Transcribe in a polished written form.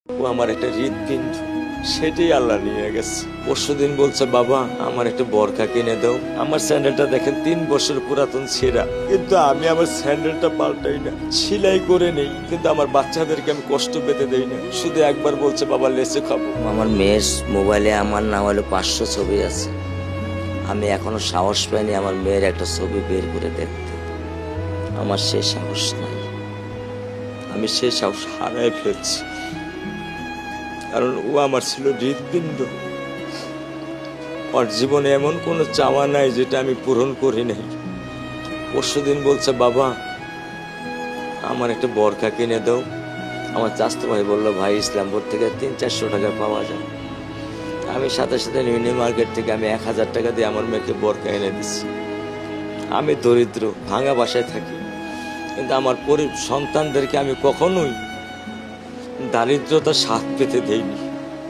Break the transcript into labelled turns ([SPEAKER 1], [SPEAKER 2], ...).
[SPEAKER 1] ও আমার একটা হৃৎপিণ্ড, সেটাই আল্লাহ নিয়ে গেছে। পরশুদিন বলছে, বাবা আমার একটা বরখা কিনে দাও। আমার স্যান্ডেলটা দেখেন 3 বছর পুরাতন ছেঁড়া, কিন্তু আমি আমার স্যান্ডেলটা পাল্টাই না, সেলাই করে নেই, কিন্তু আমার বাচ্চাদেরকে আমি কষ্ট পেতে দেই না। শুধু একবার বলছে, বাবা লেচে খাবো।
[SPEAKER 2] আমার মেয়ের মোবাইলে আমার না হলে 500 ছবি আছে। আমি এখনো সাহস পাইনি আমার মেয়ের একটা ছবি বের করে দেখতে। আমার সে সাহস নাই।
[SPEAKER 1] আমি সেই সাহস হারাই ফেলছি, কারণ ও আমার ছিল হৃৎপিণ্ড। ওর জীবনে এমন কোনো চাওয়া নাই যেটা আমি পূরণ করি নাই। পরশুদিন বলছে, বাবা আমার একটা বরখা কিনে দাও। আমার চাচতো ভাই বললো, ভাই ইসলামপুর থেকে 300-400 টাকা পাওয়া যায়। আমি সাথে সাথে মিনি মার্কেট থেকে আমি 1000 টাকা দিয়ে আমার মেয়েকে বরখা এনে দিচ্ছি। আমি দরিদ্র, ভাঙা বাসায় থাকি, কিন্তু আমার সন্তানদেরকে আমি কখনোই দারিদ্রতার স্বাদ পেতে দেইনি।